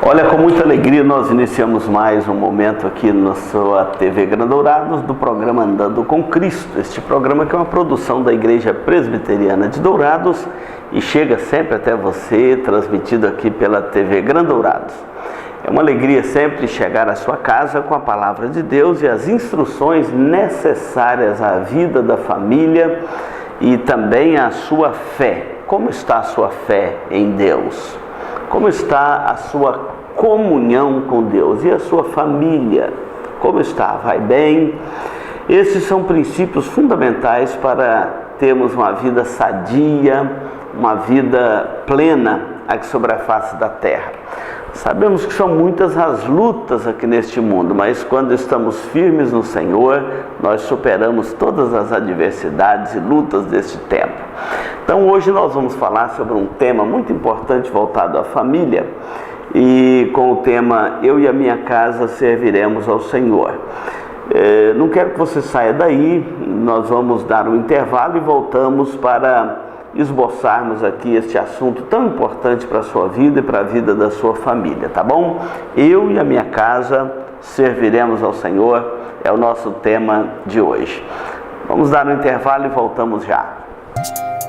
Olha, com muita alegria nós iniciamos mais um momento aqui na sua TV Grandourados do programa Andando com Cristo. Este programa que é uma produção da Igreja Presbiteriana de Dourados e chega sempre até você, transmitido aqui pela TV Grandourados. É uma alegria sempre chegar à sua casa com a palavra de Deus e as instruções necessárias à vida da família e também à sua fé. Como está a sua fé em Deus? Como está a sua comunhão com Deus? E a sua família? Como está? Vai bem? Esses são princípios fundamentais para termos uma vida sadia, uma vida plena aqui sobre a face da terra. Sabemos que são muitas as lutas aqui neste mundo, mas quando estamos firmes no Senhor, nós superamos todas as adversidades e lutas deste tempo. Então hoje nós vamos falar sobre um tema muito importante voltado à família e com o tema Eu e a minha casa serviremos ao Senhor. Não quero que você saia daí, nós vamos dar um intervalo e voltamos para esboçarmos aqui este assunto tão importante para a sua vida e para a vida da sua família, tá bom? Eu e a minha casa serviremos ao Senhor, é o nosso tema de hoje. Vamos dar um intervalo e voltamos já.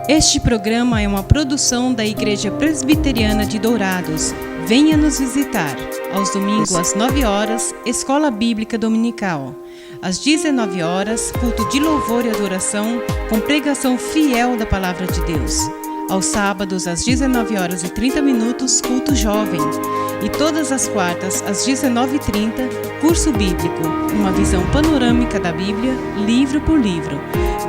Este programa é uma produção da Igreja Presbiteriana de Dourados. Venha nos visitar. Aos domingos às 9 horas, Escola Bíblica Dominical. Às 19 horas, culto de louvor e adoração, com pregação fiel da Palavra de Deus. Aos sábados, às 19 horas e 30 minutos, culto jovem. E todas as quartas, às 19h30, curso bíblico, uma visão panorâmica da Bíblia, livro por livro.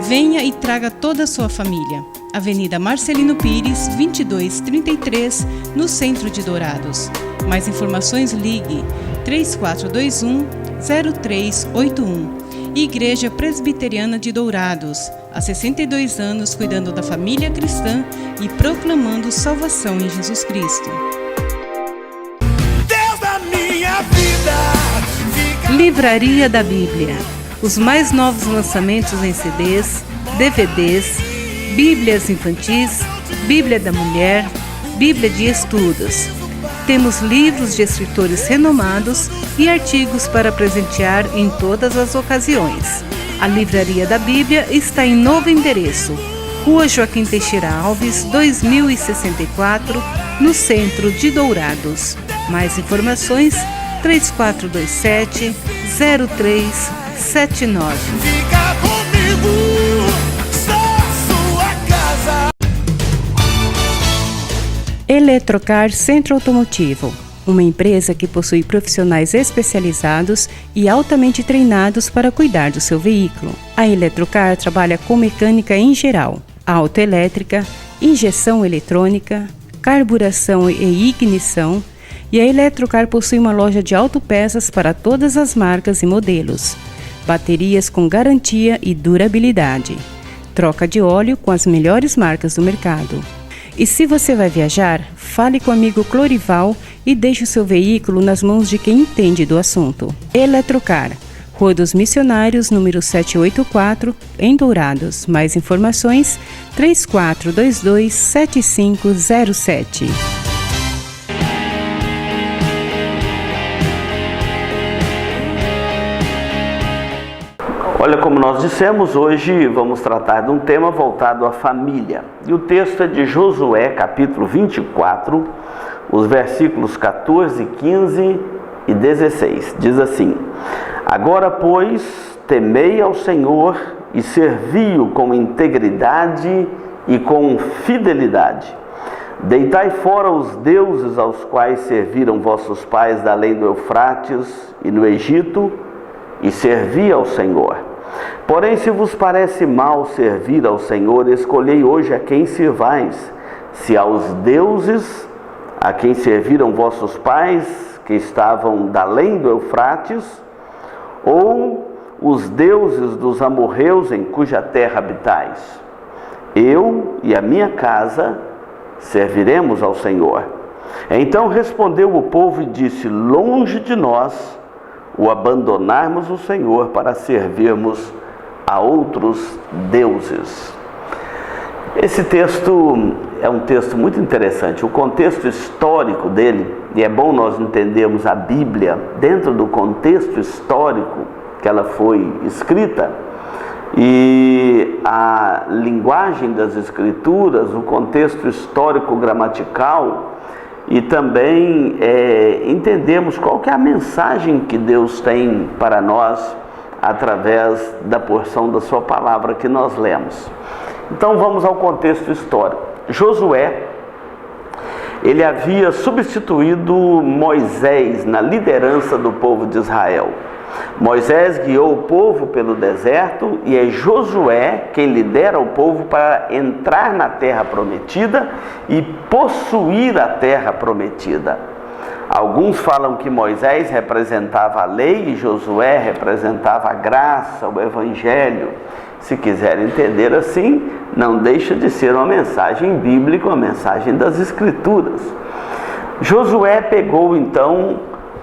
Venha e traga toda a sua família. Avenida Marcelino Pires, 2233, no centro de Dourados. Mais informações, ligue 3421-0381. Igreja Presbiteriana de Dourados, há 62 anos cuidando da família cristã e proclamando salvação em Jesus Cristo. Deus da minha vida. Livraria da Bíblia. Os mais novos lançamentos em CDs, DVDs, Bíblias infantis, Bíblia da Mulher, Bíblia de Estudos. Temos livros de escritores renomados e artigos para presentear em todas as ocasiões. A Livraria da Bíblia está em novo endereço, Rua Joaquim Teixeira Alves, 2064, no centro de Dourados. Mais informações, 3427-0379. Fica comigo, sou sua casa. Eletrocar Centro Automotivo, uma empresa que possui profissionais especializados e altamente treinados para cuidar do seu veículo. A Eletrocar trabalha com mecânica em geral, autoelétrica, injeção eletrônica, carburação e ignição, e a Eletrocar possui uma loja de autopeças para todas as marcas e modelos, baterias com garantia e durabilidade, troca de óleo com as melhores marcas do mercado. E se você vai viajar, fale com o amigo Clorival e deixe o seu veículo nas mãos de quem entende do assunto. Eletrocar, Rua dos Missionários, número 784, em Dourados. Mais informações, 3422-7507. Olha, como nós dissemos, hoje vamos tratar de um tema voltado à família. E o texto é de Josué, capítulo 24, os versículos 14, 15 e 16. Diz assim: Agora, pois, temei ao Senhor e servi-o com integridade e com fidelidade. Deitai fora os deuses aos quais serviram vossos pais da além do Eufrates e no Egito, e servi ao Senhor. Porém, se vos parece mal servir ao Senhor, escolhei hoje a quem sirvais, se aos deuses a quem serviram vossos pais, que estavam da além do Eufrates, ou os deuses dos amorreus em cuja terra habitais. Eu e a minha casa serviremos ao Senhor. Então respondeu o povo e disse: longe de nós o abandonarmos o Senhor para servirmos a outros deuses. Esse texto é um texto muito interessante. O contexto histórico dele, e é bom nós entendermos a Bíblia dentro do contexto histórico que ela foi escrita, e a linguagem das Escrituras, o contexto histórico gramatical, e também entendemos qual que é a mensagem que Deus tem para nós através da porção da sua palavra que nós lemos. Então vamos ao contexto histórico. Josué, ele havia substituído Moisés na liderança do povo de Israel. Moisés guiou o povo pelo deserto e é Josué quem lidera o povo para entrar na terra prometida e possuir a terra prometida. Alguns falam que Moisés representava a lei e Josué representava a graça, o evangelho. Se quiser entender assim, não deixa de ser uma mensagem bíblica, uma mensagem das Escrituras. Josué pegou então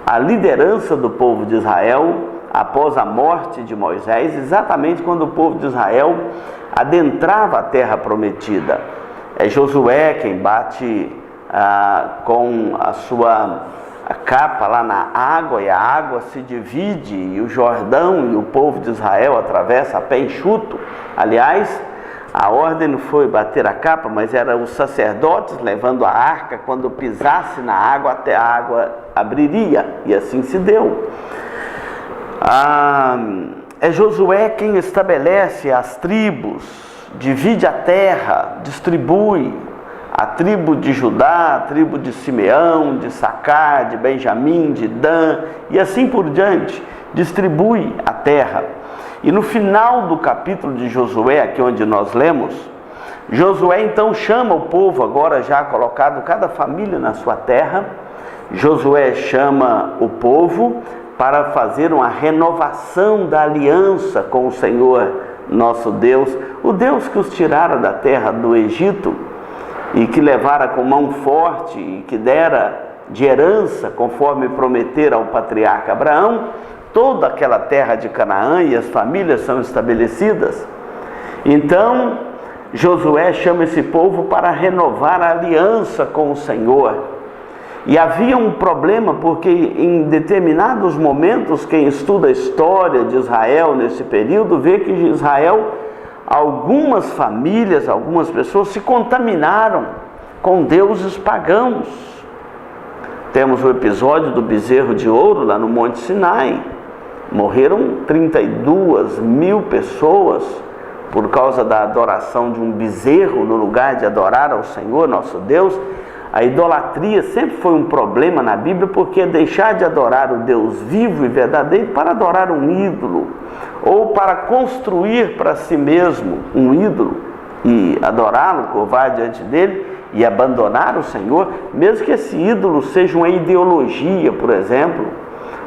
a liderança do povo de Israel após a morte de Moisés, exatamente quando o povo de Israel adentrava a terra prometida. É Josué quem bate com a sua capa lá na água, e a água se divide, e o Jordão e o povo de Israel atravessa a pé enxuto. Aliás, a ordem não foi bater a capa, mas eram os sacerdotes levando a arca. Quando pisasse na água, até a água abriria, e assim se deu. É Josué quem estabelece as tribos, divide a terra, distribui a tribo de Judá, a tribo de Simeão, de Sacar, de Benjamim, de Dan, e assim por diante, distribui a terra. E no final do capítulo de Josué, aqui onde nós lemos, Josué então chama o povo, agora já colocado cada família na sua terra. Josué chama o povo para fazer uma renovação da aliança com o Senhor nosso Deus, o Deus que os tirara da terra do Egito e que levara com mão forte e que dera de herança, conforme prometera ao patriarca Abraão, toda aquela terra de Canaã, e as famílias são estabelecidas. Então Josué chama esse povo para renovar a aliança com o Senhor. E havia um problema, porque em determinados momentos, quem estuda a história de Israel nesse período, vê que em Israel, algumas famílias, algumas pessoas se contaminaram com deuses pagãos. Temos o episódio do bezerro de ouro lá no Monte Sinai. Morreram 32 mil pessoas por causa da adoração de um bezerro no lugar de adorar ao Senhor nosso Deus. A idolatria sempre foi um problema na Bíblia, porque é deixar de adorar o Deus vivo e verdadeiro para adorar um ídolo, ou para construir para si mesmo um ídolo e adorá-lo, curvar diante dele e abandonar o Senhor, mesmo que esse ídolo seja uma ideologia, por exemplo,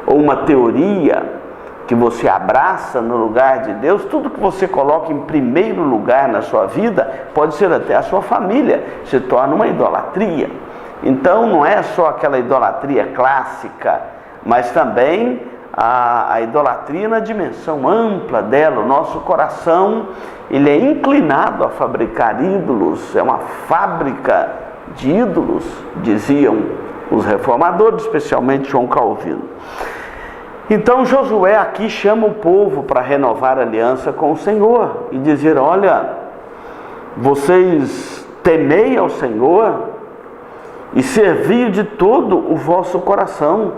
ou uma teoria que você abraça no lugar de Deus. Tudo que você coloca em primeiro lugar na sua vida, pode ser até a sua família, se torna uma idolatria. Então não é só aquela idolatria clássica, mas também a idolatria na dimensão ampla dela. O nosso coração, ele é inclinado a fabricar ídolos, é uma fábrica de ídolos, diziam os reformadores, especialmente João Calvino. Então Josué aqui chama o povo para renovar a aliança com o Senhor e dizer: olha, vocês temei ao Senhor e servi de todo o vosso coração.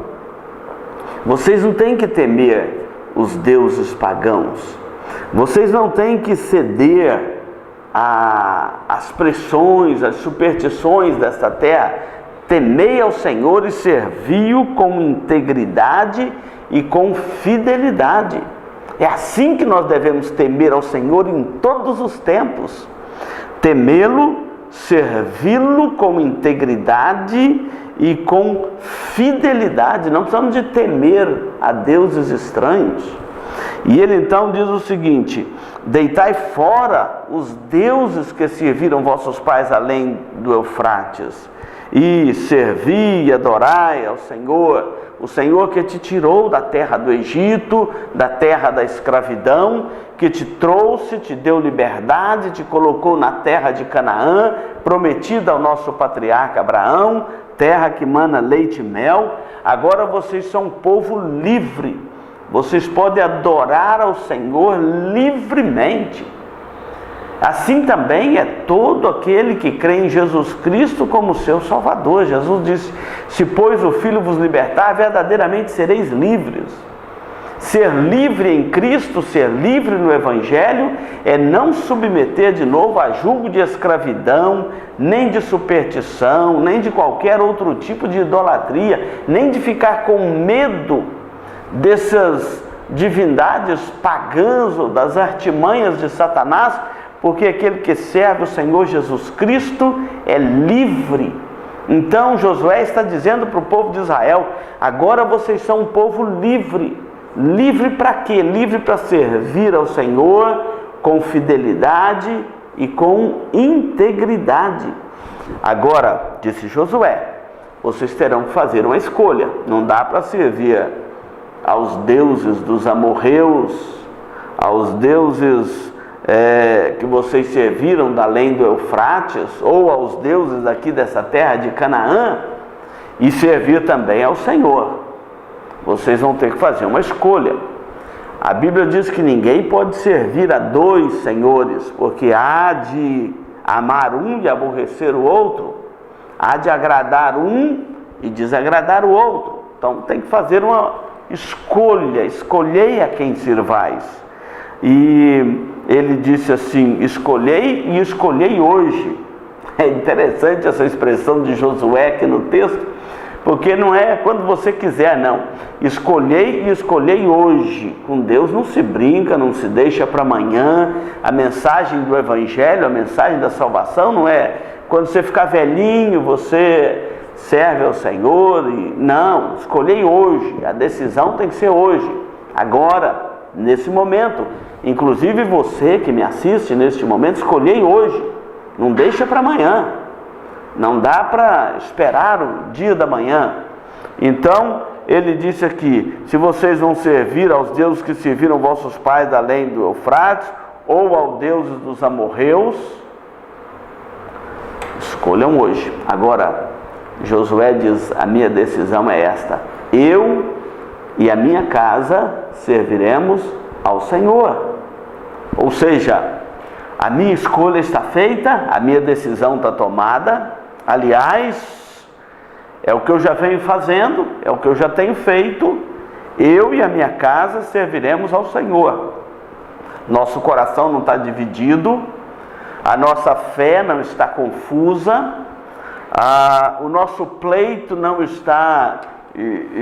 Vocês não têm que temer os deuses pagãos. Vocês não têm que ceder às pressões, às superstições desta terra. Temei ao Senhor e servi-o com integridade e com fidelidade. É assim que nós devemos temer ao Senhor em todos os tempos. Temê-lo, servi-lo com integridade e com fidelidade. Não precisamos de temer a deuses estranhos. E ele então diz o seguinte: deitai fora os deuses que serviram vossos pais além do Eufrates. e servir e adorar ao Senhor. O Senhor que te tirou da terra do Egito, da terra da escravidão, que te trouxe, te deu liberdade, te colocou na terra de Canaã, prometida ao nosso patriarca Abraão, terra que mana leite e mel. Agora vocês são um povo livre, vocês podem adorar ao Senhor livremente. Assim também é todo aquele que crê em Jesus Cristo como seu Salvador. Jesus disse: se pois o Filho vos libertar, verdadeiramente sereis livres. Ser livre em Cristo, ser livre no Evangelho, é não submeter de novo a julgo de escravidão, nem de superstição, nem de qualquer outro tipo de idolatria, nem de ficar com medo dessas divindades pagãs ou das artimanhas de Satanás, porque aquele que serve o Senhor Jesus Cristo é livre. Então Josué está dizendo para o povo de Israel: agora vocês são um povo livre. Livre para quê? Livre para servir ao Senhor com fidelidade e com integridade. Agora, disse Josué, vocês terão que fazer uma escolha. Não dá para servir aos deuses dos amorreus, aos deuses que vocês serviram da além do Eufrates, ou aos deuses aqui dessa terra de Canaã, e servir também ao Senhor. Vocês vão ter que fazer uma escolha. A Bíblia diz que ninguém pode servir a dois senhores, porque há de amar um e aborrecer o outro, há de agradar um e desagradar o outro. Então tem que fazer uma escolha. Escolhei a quem sirvais. E ele disse assim: escolhei e escolhei hoje. É interessante essa expressão de Josué aqui no texto, porque não é quando você quiser, não. Escolhei e escolhei hoje. Com Deus não se brinca, não se deixa para amanhã. A mensagem do Evangelho, a mensagem da salvação não é quando você ficar velhinho, você serve ao Senhor. Não, escolhei hoje. A decisão tem que ser hoje, agora, nesse momento. Inclusive você que me assiste neste momento, escolhei hoje. Não deixa para amanhã. Não dá para esperar o dia da manhã. Então, ele disse aqui: se vocês vão servir aos deuses que serviram vossos pais além do Eufrates, ou aos deuses dos amorreus, escolham hoje. Agora, Josué diz: a minha decisão é esta: eu e a minha casa serviremos ao Senhor. Ou seja, a minha escolha está feita, a minha decisão está tomada. Aliás, é o que eu já venho fazendo, é o que eu já tenho feito. Eu e a minha casa serviremos ao Senhor. Nosso coração não está dividido, a nossa fé não está confusa, o nosso pleito não está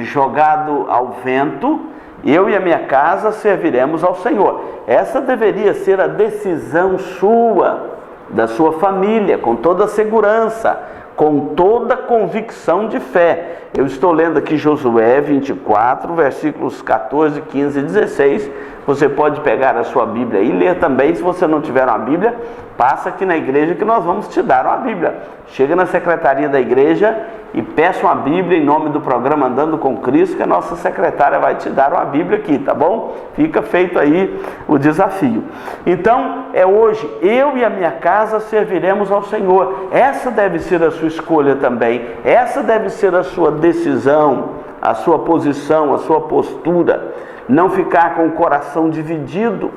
jogado ao vento. Eu e a minha casa serviremos ao Senhor. Essa deveria ser a decisão sua, da sua família, com toda a segurança, com toda a convicção de fé. Eu estou lendo aqui Josué 24, versículos 14, 15 e 16. Você pode pegar a sua Bíblia e ler também. Se você não tiver uma Bíblia, passa aqui na igreja que nós vamos te dar uma Bíblia. Chega na secretaria da igreja e peça uma Bíblia em nome do programa Andando com Cristo, que a nossa secretária vai te dar uma Bíblia aqui, tá bom? Fica feito aí o desafio. Então, é hoje: eu e a minha casa serviremos ao Senhor. Essa deve ser a sua escolha também. Essa deve ser a sua decisão, a sua posição, a sua postura. Não ficar com o coração dividido.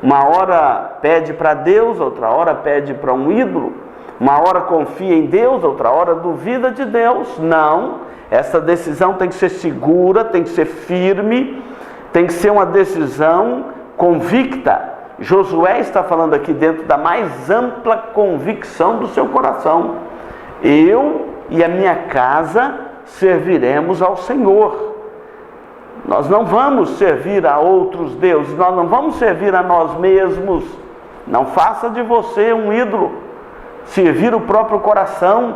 Uma hora pede para Deus, outra hora pede para um ídolo. Uma hora confia em Deus, outra hora duvida de Deus. Não, essa decisão tem que ser segura, tem que ser firme, tem que ser uma decisão convicta. Josué está falando aqui dentro da mais ampla convicção do seu coração: eu e a minha casa serviremos ao Senhor. Nós não vamos servir a outros deuses, nós não vamos servir a nós mesmos. Não faça de você um ídolo. Servir o próprio coração.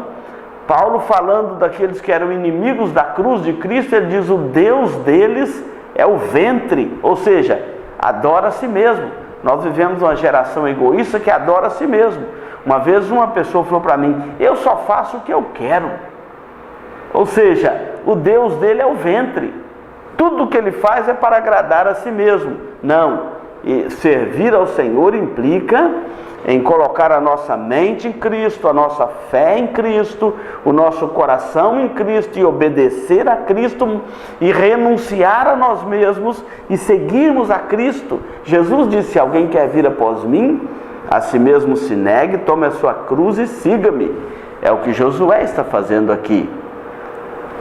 Paulo, falando daqueles que eram inimigos da cruz de Cristo, ele diz: o Deus deles é o ventre, ou seja, adora a si mesmo. Nós vivemos uma geração egoísta que adora a si mesmo. Uma vez uma pessoa falou para mim: eu só faço o que eu quero. Ou seja, o Deus dele é o ventre. Tudo que ele faz é para agradar a si mesmo. Não, e servir ao Senhor implica em colocar a nossa mente em Cristo, a nossa fé em Cristo, o nosso coração em Cristo, e obedecer a Cristo e renunciar a nós mesmos e seguirmos a Cristo. Jesus disse: se alguém quer vir após mim, a si mesmo se negue, tome a sua cruz e siga-me. É o que Josué está fazendo aqui.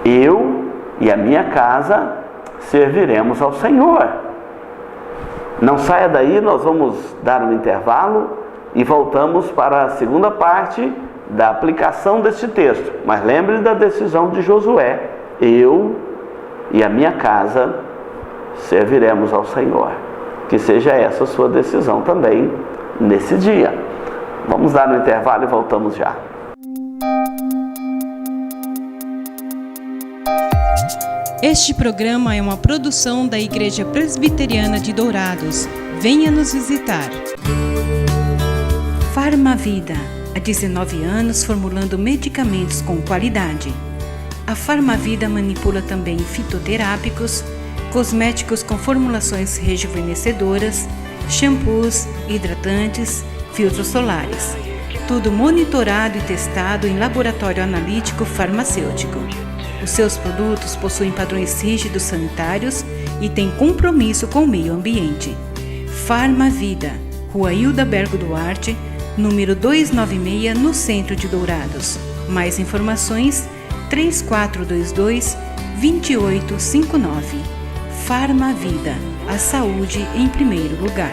Eu e a minha casa serviremos ao Senhor. Não saia daí, nós vamos dar um intervalo e voltamos para a segunda parte da aplicação deste texto. Mas lembre da decisão de Josué: eu e a minha casa serviremos ao Senhor. Que seja essa a sua decisão também nesse dia. Vamos dar um intervalo e voltamos já. Este programa é uma produção da Igreja Presbiteriana de Dourados. Venha nos visitar. Farmavida, há 19 anos formulando medicamentos com qualidade. A Farmavida manipula também fitoterápicos, cosméticos com formulações rejuvenescedoras, shampoos, hidratantes, filtros solares. Tudo monitorado e testado em laboratório analítico farmacêutico. Os seus produtos possuem padrões rígidos sanitários e têm compromisso com o meio ambiente. Farmavida, Rua Hilda Bergo Duarte, número 296, no centro de Dourados. Mais informações: 3422-2859. Farmavida, a saúde em primeiro lugar.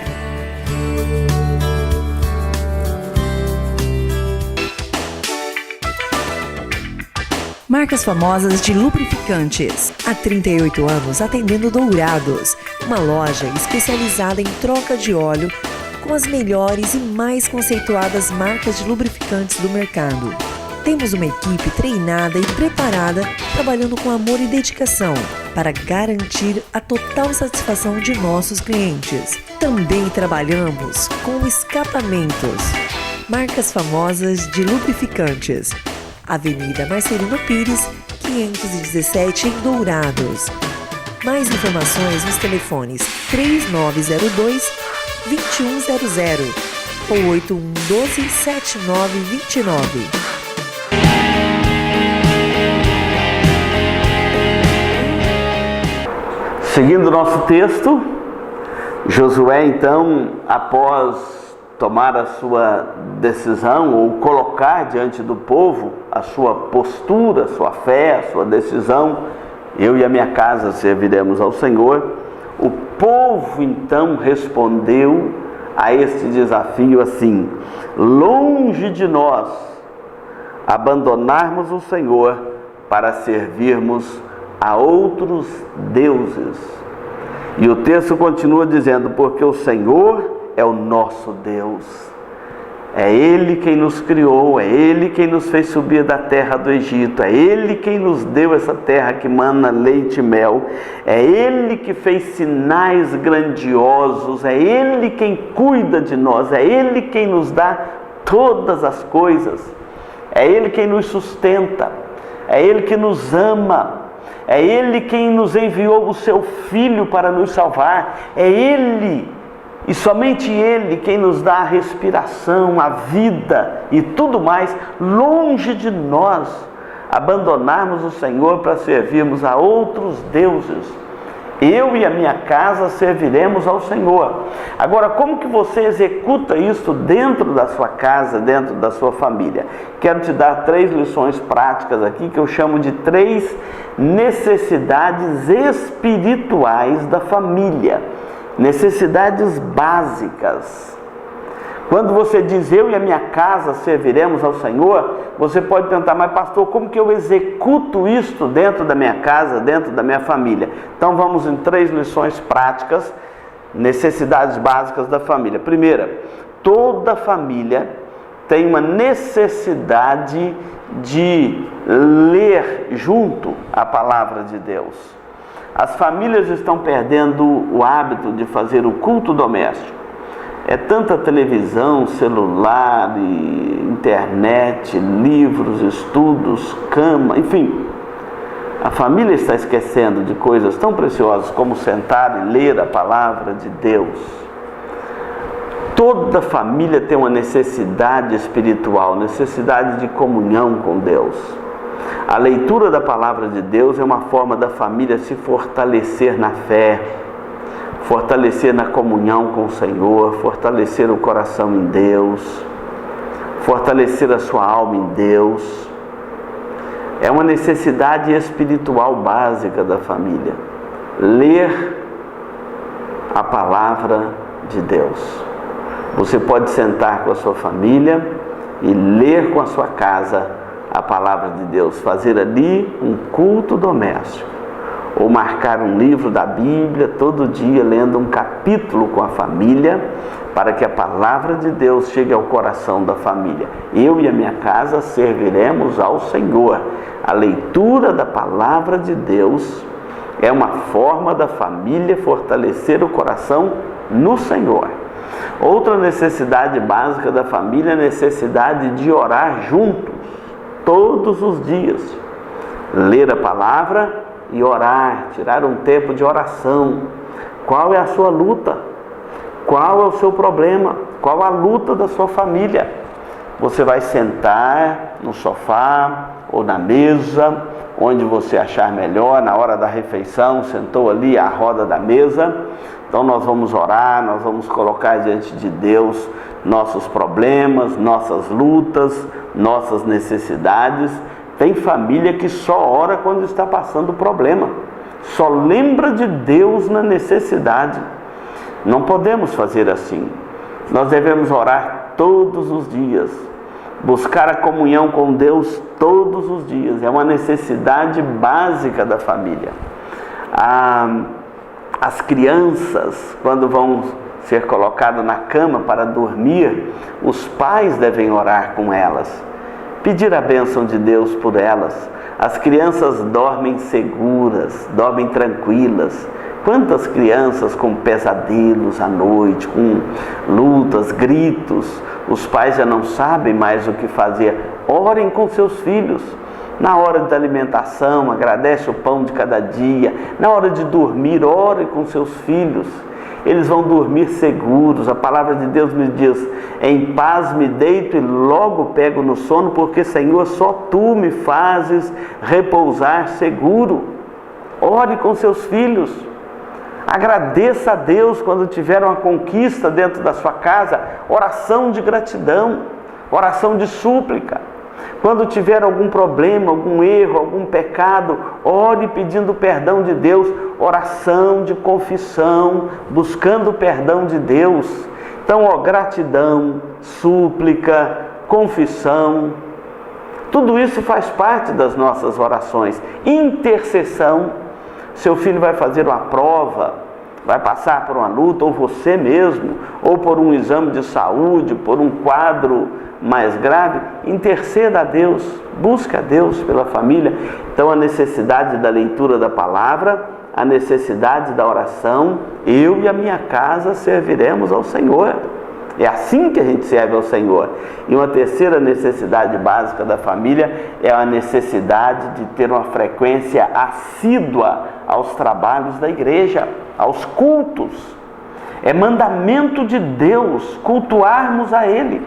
Marcas Famosas de Lubrificantes. Há 38 anos atendendo Dourados. Uma loja especializada em troca de óleo com as melhores e mais conceituadas marcas de lubrificantes do mercado. Temos uma equipe treinada e preparada, trabalhando com amor e dedicação para garantir a total satisfação de nossos clientes. Também trabalhamos com escapamentos. Marcas Famosas de Lubrificantes. Avenida Marcelino Pires, 517, em Dourados. Mais informações nos telefones 3902-2100 ou 8112-7929. Seguindo o nosso texto, Josué então, após tomar a sua decisão ou colocar diante do povo a sua postura, a sua fé, a sua decisão: eu e a minha casa serviremos ao Senhor. O povo então respondeu a este desafio assim: longe de nós abandonarmos o Senhor para servirmos a outros deuses. E o texto continua dizendo: porque o Senhor é o nosso Deus, é Ele quem nos criou, é Ele quem nos fez subir da terra do Egito, é Ele quem nos deu essa terra que mana leite e mel, é Ele que fez sinais grandiosos, é Ele quem cuida de nós, é Ele quem nos dá todas as coisas, é Ele quem nos sustenta, é Ele que nos ama, é Ele quem nos enviou o Seu Filho para nos salvar, é Ele e somente Ele quem nos dá a respiração, a vida e tudo mais. Longe de nós abandonarmos o Senhor para servirmos a outros deuses. Eu e a minha casa serviremos ao Senhor. Agora, como que você executa isso dentro da sua casa, dentro da sua família? Quero te dar 3 lições práticas aqui que eu chamo de 3 necessidades espirituais da família. Necessidades básicas. Quando você diz eu e a minha casa serviremos ao Senhor, você pode perguntar: mas pastor, como que eu executo isso dentro da minha casa, dentro da minha família? Então vamos em 3 lições práticas, necessidades básicas da família. Primeira, toda família tem uma necessidade de ler junto a palavra de Deus. As famílias estão perdendo o hábito de fazer o culto doméstico. É tanta televisão, celular, internet, livros, estudos, cama, enfim. A família está esquecendo de coisas tão preciosas como sentar e ler a palavra de Deus. Toda família tem uma necessidade espiritual, necessidade de comunhão com Deus. A leitura da palavra de Deus é uma forma da família se fortalecer na fé, fortalecer na comunhão com o Senhor, fortalecer o coração em Deus, fortalecer a sua alma em Deus. É uma necessidade espiritual básica da família. Ler a palavra de Deus. Você pode sentar com a sua família e ler com a sua casa a palavra de Deus. Fazer ali um culto doméstico. Ou marcar um livro da Bíblia todo dia, lendo um capítulo com a família, para que a palavra de Deus chegue ao coração da família. Eu e a minha casa serviremos ao Senhor. A leitura da palavra de Deus é uma forma da família fortalecer o coração no Senhor. Outra necessidade básica da família é a necessidade de orar juntos, todos os dias. Ler a palavra e orar, tirar um tempo de oração. Qual é a sua luta? Qual é o seu problema? Qual a luta da sua família? Você vai sentar no sofá ou na mesa, onde você achar melhor, na hora da refeição, sentou ali à roda da mesa. Então nós vamos orar, nós vamos colocar diante de Deus nossos problemas, nossas lutas, nossas necessidades. Tem família que só ora quando está passando problema, só lembra de Deus na necessidade. Não podemos fazer assim. Nós devemos orar todos os dias, buscar a comunhão com Deus todos os dias. É uma necessidade básica da família. As crianças, quando vão ser colocadas na cama para dormir, os pais devem orar com elas, pedir a bênção de Deus por elas. As crianças dormem seguras, dormem tranquilas. Quantas crianças com pesadelos à noite, com lutas, gritos, os pais já não sabem mais o que fazer. Orem com seus filhos. Na hora da alimentação, agradece o pão de cada dia. Na hora de dormir, ore com seus filhos. Eles vão dormir seguros. A palavra de Deus me diz: em paz me deito e logo pego no sono, porque, Senhor, só Tu me fazes repousar seguro. Ore com seus filhos. Agradeça a Deus quando tiver uma conquista dentro da sua casa. Oração de gratidão, oração de súplica. Quando tiver algum problema, algum erro, algum pecado, ore pedindo perdão de Deus. Oração de confissão, buscando o perdão de Deus. Então, gratidão, súplica, confissão, tudo isso faz parte das nossas orações. Intercessão. Seu filho vai fazer uma prova, vai passar por uma luta, ou você mesmo, ou por um exame de saúde, por um quadro mais grave, interceda a Deus, busque a Deus pela família. Então, a necessidade da leitura da palavra, a necessidade da oração. Eu e a minha casa serviremos ao Senhor. É assim que a gente serve ao Senhor. E uma terceira necessidade básica da família é a necessidade de ter uma frequência assídua aos trabalhos da igreja, aos cultos. É mandamento de Deus cultuarmos a Ele.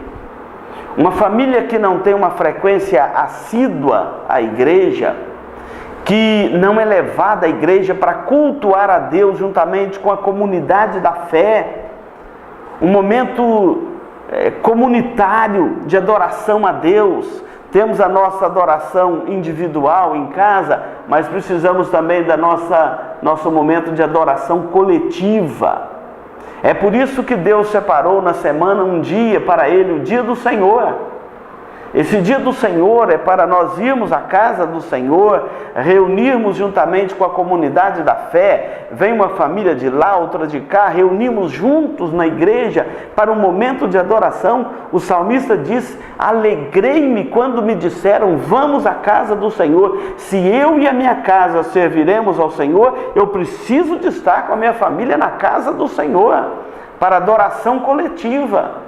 Uma família que não tem uma frequência assídua à igreja, que não é levada à igreja para cultuar a Deus juntamente com a comunidade da fé, um momento comunitário de adoração a Deus. Temos a nossa adoração individual em casa, mas precisamos também da nosso momento de adoração coletiva. É por isso que Deus separou na semana um dia para Ele, o dia do Senhor. Esse dia do Senhor é para nós irmos à casa do Senhor, reunirmos juntamente com a comunidade da fé. Vem uma família de lá, outra de cá, reunimos juntos na igreja para um momento de adoração. O salmista diz: alegrei-me quando me disseram, vamos à casa do Senhor. Se eu e a minha casa serviremos ao Senhor, eu preciso de estar com a minha família na casa do Senhor, para adoração coletiva.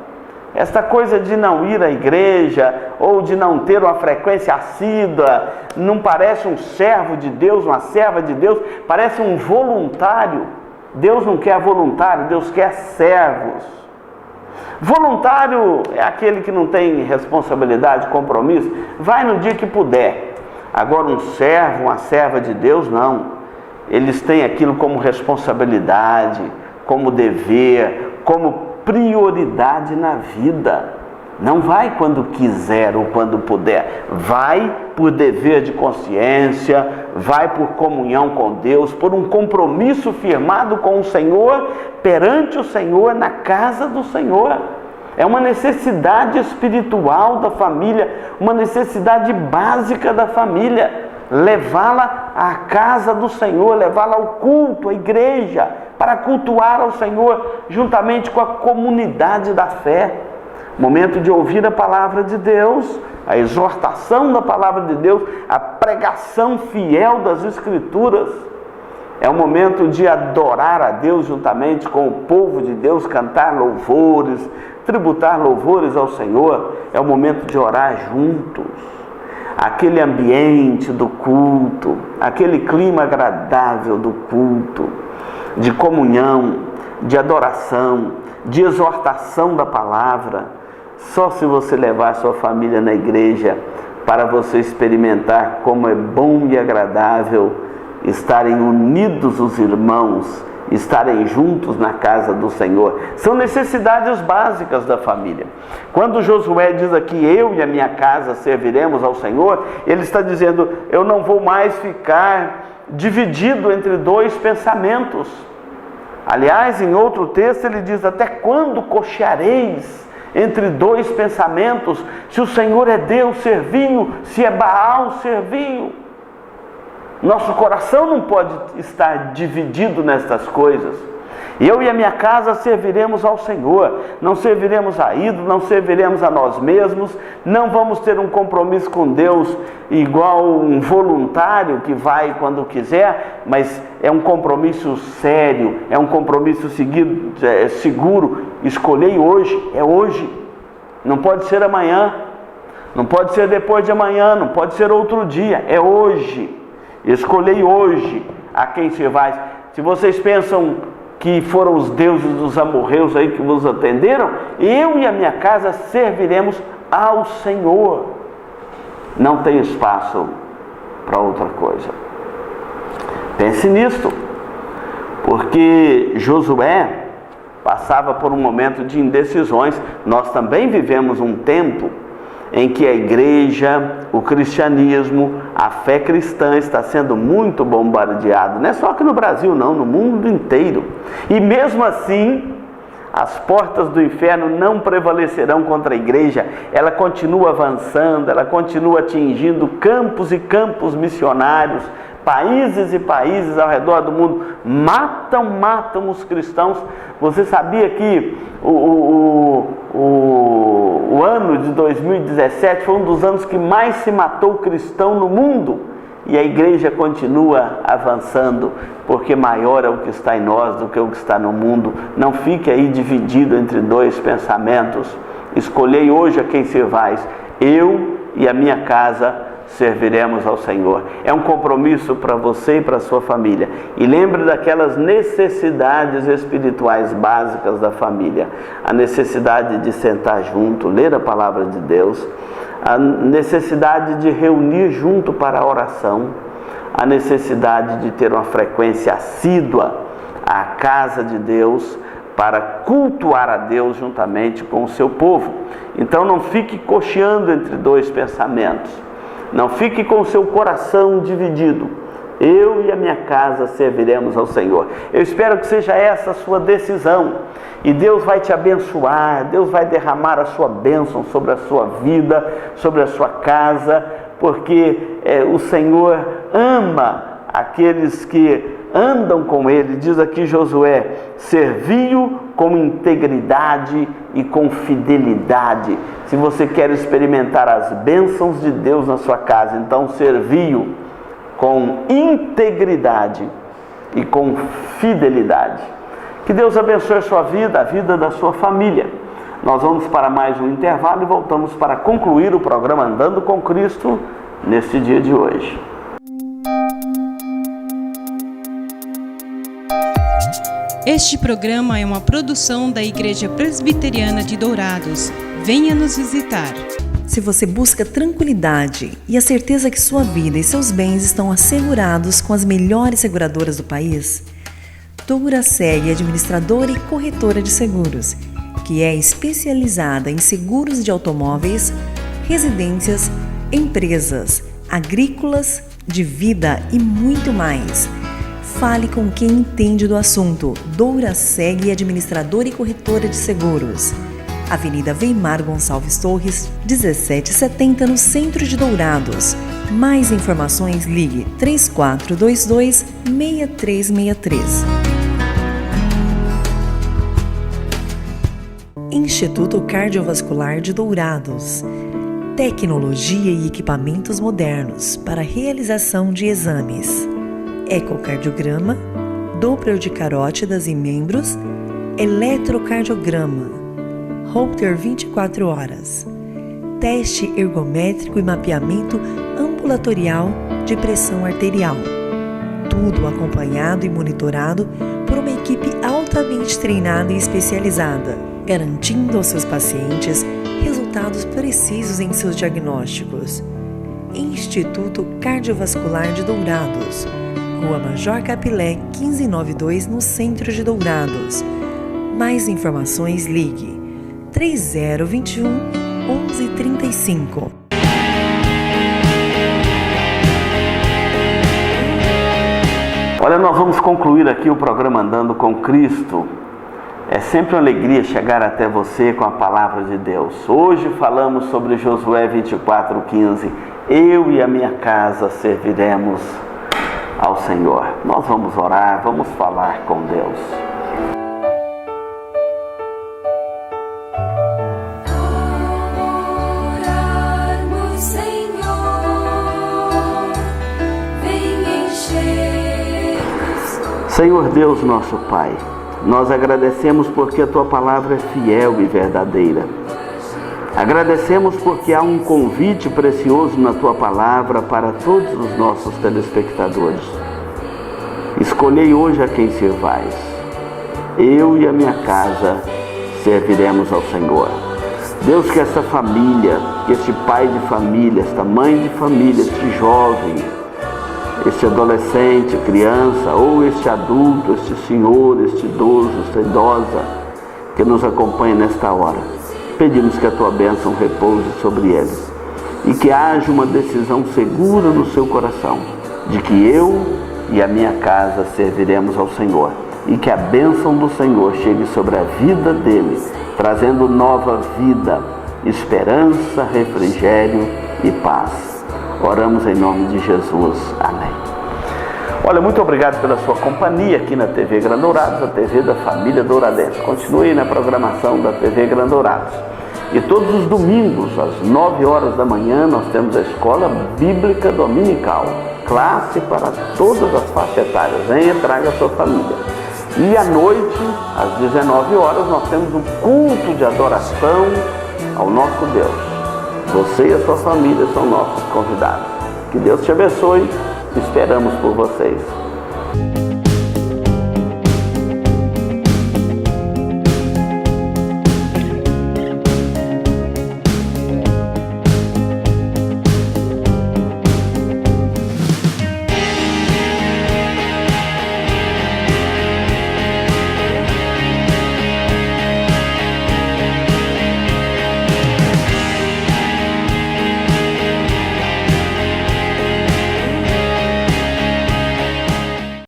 Esta coisa de não ir à igreja ou de não ter uma frequência assídua, não parece um servo de Deus, uma serva de Deus, parece um voluntário. Deus não quer voluntário, Deus quer servos. Voluntário é aquele que não tem responsabilidade, compromisso, vai no dia que puder. Agora um servo, uma serva de Deus, não. Eles têm aquilo como responsabilidade, como dever, como prioridade na vida. Não vai quando quiser ou quando puder. Vai por dever de consciência, vai por comunhão com Deus, por um compromisso firmado com o Senhor, perante o Senhor, na casa do Senhor. É uma necessidade espiritual da família, uma necessidade básica da família. Levá-la à casa do Senhor, levá-la ao culto, à igreja, para cultuar ao Senhor, juntamente com a comunidade da fé. Momento de ouvir a palavra de Deus, a exortação da palavra de Deus, a pregação fiel das Escrituras. É o momento de adorar a Deus juntamente com o povo de Deus, cantar louvores, tributar louvores ao Senhor. É o momento de orar juntos. Aquele ambiente do culto, aquele clima agradável do culto, de comunhão, de adoração, de exortação da palavra. Só se você levar a sua família na igreja para você experimentar como é bom e agradável estarem unidos os irmãos, estarem juntos na casa do Senhor. São necessidades básicas da família. Quando Josué diz aqui, eu e a minha casa serviremos ao Senhor, ele está dizendo, eu não vou mais ficar dividido entre dois pensamentos. Aliás, em outro texto ele diz, até quando cocheareis entre dois pensamentos? Se o Senhor é Deus, servi-o, se é Baal, servi-o. Nosso coração não pode estar dividido nestas coisas. Eu e a minha casa serviremos ao Senhor, não serviremos a ídolo, não serviremos a nós mesmos, não vamos ter um compromisso com Deus igual um voluntário que vai quando quiser, mas é um compromisso sério, é um compromisso seguro. Escolhei hoje, é hoje, não pode ser amanhã, não pode ser depois de amanhã, não pode ser outro dia, é hoje. Escolhei hoje a quem servais. Se vocês pensam que foram os deuses dos amorreus aí que vos atenderam, eu e a minha casa serviremos ao Senhor. Não tem espaço para outra coisa. Pense nisto, porque Josué passava por um momento de indecisões. Nós também vivemos um tempo em que a igreja, o cristianismo, a fé cristã está sendo muito bombardeado. Não é só aqui no Brasil não, no mundo inteiro. E mesmo assim, as portas do inferno não prevalecerão contra a igreja. Ela continua avançando, ela continua atingindo campos e campos missionários, países e países ao redor do mundo. Matam os cristãos. Você sabia que o ano de 2017 foi um dos anos que mais se matou cristão no mundo? E a igreja continua avançando, porque maior é o que está em nós do que o que está no mundo. Não fique aí dividido entre dois pensamentos. Escolhei hoje a quem servais. Eu e a minha casa serviremos ao Senhor. É um compromisso para você e para a sua família. E lembre daquelas necessidades espirituais básicas da família. A necessidade de sentar junto, ler a palavra de Deus. A necessidade de reunir junto para a oração. A necessidade de ter uma frequência assídua à casa de Deus, para cultuar a Deus juntamente com o seu povo. Então não fique cocheando entre dois pensamentos. Não fique com o seu coração dividido. Eu e a minha casa serviremos ao Senhor. Eu espero que seja essa a sua decisão. E Deus vai te abençoar. Deus vai derramar a sua bênção sobre a sua vida, sobre a sua casa, porque o Senhor ama aqueles que andam com Ele. Diz aqui Josué, servi-o com integridade e com fidelidade. Se você quer experimentar as bênçãos de Deus na sua casa, então servi-o com integridade e com fidelidade. Que Deus abençoe a sua vida, a vida da sua família. Nós vamos para mais um intervalo e voltamos para concluir o programa Andando com Cristo neste dia de hoje. Este programa é uma produção da Igreja Presbiteriana de Dourados. Venha nos visitar. Se você busca tranquilidade e a certeza que sua vida e seus bens estão assegurados com as melhores seguradoras do país, Douraseg Administradora e Corretora de Seguros, que é especializada em seguros de automóveis, residências, empresas, agrícolas, de vida e muito mais. Fale com quem entende do assunto. Douraseg Administradora e Corretora de Seguros. Avenida Weimar Gonçalves Torres, 1770, no centro de Dourados. Mais informações, ligue 3422-6363. Instituto Cardiovascular de Dourados. Tecnologia e equipamentos modernos para realização de exames. Ecocardiograma, Doppler de carótidas e membros, eletrocardiograma, Holter 24 horas, teste ergométrico e mapeamento ambulatorial de pressão arterial. Tudo acompanhado e monitorado por uma equipe altamente treinada e especializada, garantindo aos seus pacientes resultados precisos em seus diagnósticos. Instituto Cardiovascular de Dourados, Rua Major Capilé, 1592, no centro de Dourados. Mais informações, ligue 3021-1135. Olha, nós vamos concluir aqui o programa Andando com Cristo. É sempre uma alegria chegar até você com a palavra de Deus. Hoje falamos sobre Josué 24:15. Eu e a minha casa serviremos ao Senhor. Nós vamos orar, vamos falar com Deus. Senhor Deus, nosso Pai, nós agradecemos porque a Tua palavra é fiel e verdadeira. Agradecemos porque há um convite precioso na Tua palavra para todos os nossos telespectadores. Escolhei hoje a quem servais. Eu e a minha casa serviremos ao Senhor. Deus, que essa família, que este pai de família, esta mãe de família, este jovem, este adolescente, criança, ou este adulto, este senhor, este idoso, esta idosa, que nos acompanha nesta hora, pedimos que a Tua bênção repouse sobre eles e que haja uma decisão segura no seu coração de que eu e a minha casa serviremos ao Senhor e que a bênção do Senhor chegue sobre a vida dele, trazendo nova vida, esperança, refrigério e paz. Oramos em nome de Jesus. Amém. Olha, muito obrigado pela sua companhia aqui na TV Grandourados, a TV da família douradense. Continue na programação da TV Grandourados. E todos os domingos, às 9 horas da manhã, nós temos a Escola Bíblica Dominical. Classe para todas as faixas etárias. Venha, traga a sua família. E à noite, às 19 horas, nós temos um culto de adoração ao nosso Deus. Você e a sua família são nossos convidados. Que Deus te abençoe. Esperamos por vocês.